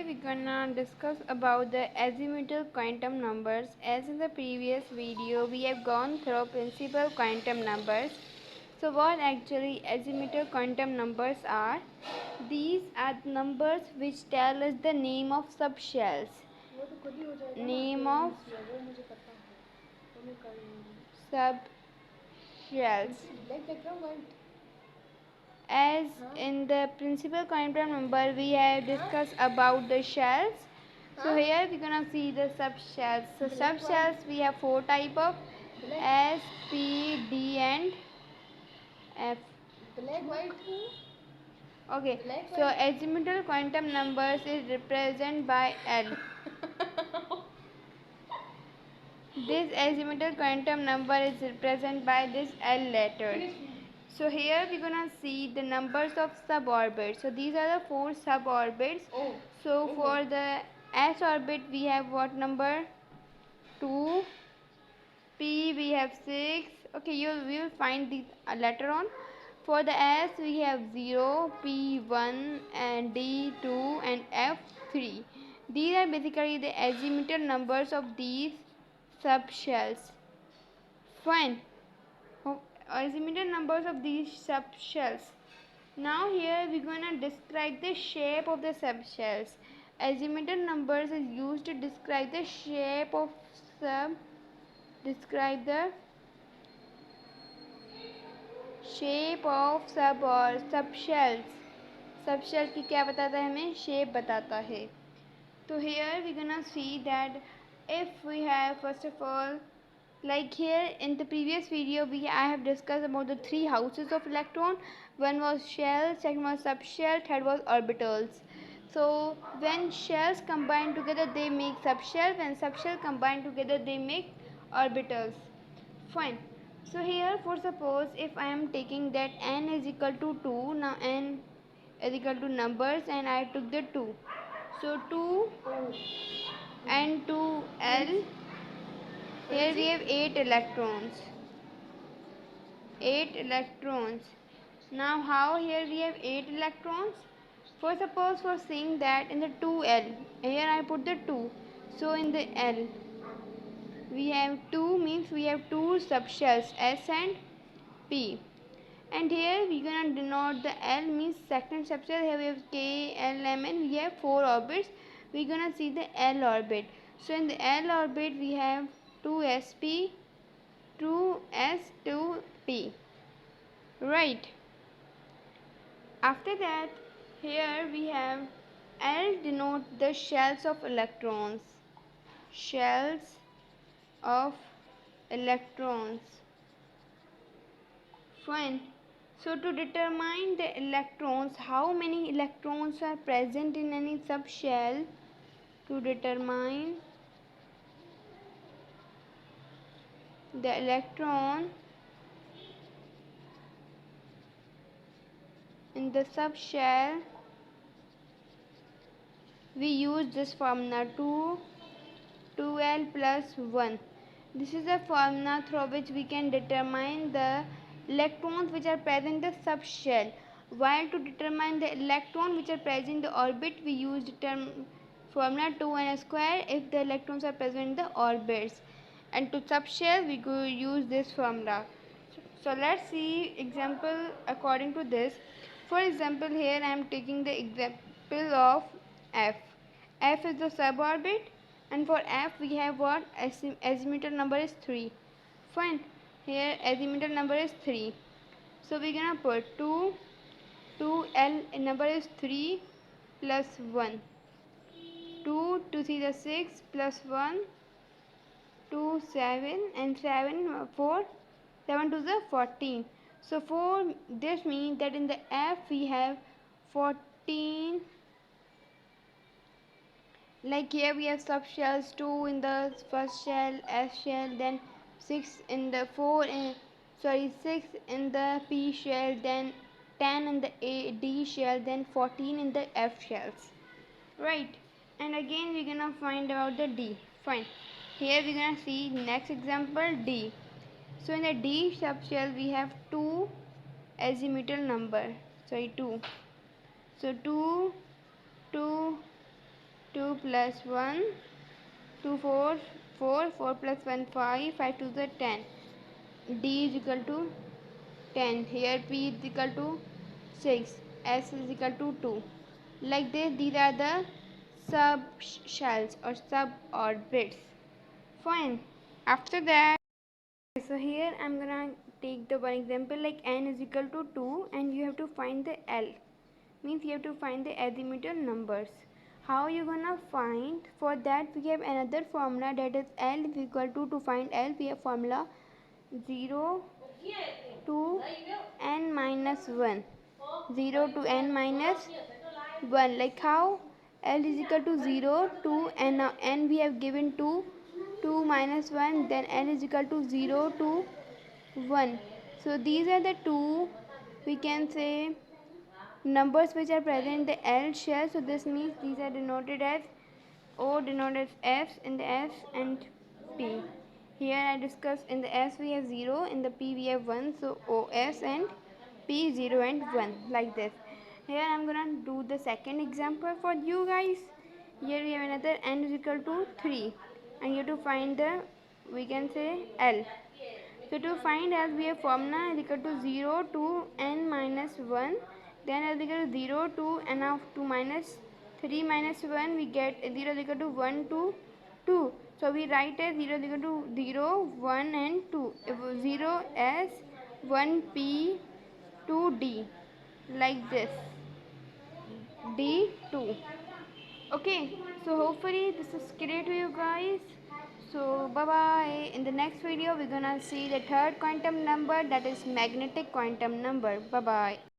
We're gonna discuss about the azimuthal quantum numbers. As in the previous video, we have gone through principal quantum numbers. So what actually azimuthal quantum numbers are? These are numbers which tell us the name of subshells. Name of subshells. As in the principal quantum number, we have discussed about the shells. So here we're gonna see the subshells. So subshells we have four type of S, P, D, and F. Okay. So azimuthal quantum numbers is represented by L. This azimuthal quantum number is represented by this L letter. So here we're gonna see the numbers of suborbits. So these are the four suborbits. So for the S orbit we have what number? 2. P we have 6. Okay, you will find the later on. For the S we have 0, P 1, and D 2, and F 3. These are basically the azimuthal numbers of these subshells. Fine. Azimuthal numbers of these subshells. Now here we're gonna describe the shape of the subshells. Azimuthal numbers is used to describe the shape of sub or subshells. Subshell की क्या बताता है हमें? Shape बताता है. So here we're gonna see that if we have first of all, like here in the previous video I have discussed about the three houses of electron. One was shell, second was subshell, third was orbitals. So when shells combine together they make subshell, when subshell combine together they make orbitals. Fine. So here for suppose if I am taking that n is equal to 2, now n is equal to numbers and I took the 2. So 2 and 2l. Here we have 8 electrons. 8 electrons. Now how here we have 8 electrons? For suppose for saying that in the 2l, here I put the 2. So in the L, we have 2 means we have 2 subshells S and P. And here we gonna denote the L means second subshell. Here we have K, L, M, and we have 4 orbits. We gonna see the L orbit. So in the L orbit we have 2sp, 2s, 2p. Right. After that, here we have L denote the shells of electrons. Shells of electrons. Fine. So to determine the electrons, how many electrons are present in any subshell, to determine the electron in the subshell, we use this formula 2l plus 1. This is a formula through which we can determine the electrons which are present in the subshell. While to determine the electron which are present in the orbit, we use formula 2n square if the electrons are present in the orbits. And to subshell, we go use this formula. So let's see example according to this. For example, here I am taking the example of F. F is the suborbit, and for F we have what? Azimuthal number is 3. Fine. Here azimuthal number is 3. So we're gonna put 2l number is 3 plus 1. 2 3 is 6 plus 1, 2 7, and 7 4, 7 2 is 14. So for this means that in the F we have 14. Like here we have subshells, 2 in the first shell, S shell, then 6 in the 6 in the P shell, then 10 in the D shell, then 14 in the F shells. Right. And again we're gonna find out the D. Fine. Here we're gonna see next example D. So in the D subshell we have 2 azimuthal number. 2. So 2, 2, 2 plus 1, 2 4, 4, 4 plus 1 5, 5 to the 10. D is equal to 10. Here P is equal to 6. S is equal to 2. Like this, these are the sub shells or sub orbits. Fine. After that, so here I'm gonna take the one example like n is equal to 2 and you have to find the L. Means you have to find the azimuthal numbers. How you gonna find? For that we have another formula, that is L is equal to find L we have formula 0 to n minus 1. 0 to n minus 1. Like how? L is equal to 0 to n. Now n we have given 2. 2 minus 1. Then n is equal to 0 to 1. So these are the two, we can say, numbers which are present in the L shell. So this means these are denoted as O denoted as F in the S and P. Here I discuss in the S we have 0, in the P we have 1. So OS and P 0 and 1 like this. Here I am gonna do the second example for you guys. Here we have another n is equal to 3 and you have to find the, we can say, L. So to find L we have formula is equal to 0 to n minus 1. Then L is equal to 0 to n of 2 minus 3 minus 1, we get 0 is equal to 1 to 2. So we write as 0 is equal to 0, 1 and 2. If 0 S, 1 P, 2 D. Like this. D 2. Okay, so hopefully this is clear to you guys. So bye bye. In the next video we're gonna see the third quantum number, that is magnetic quantum number. Bye bye.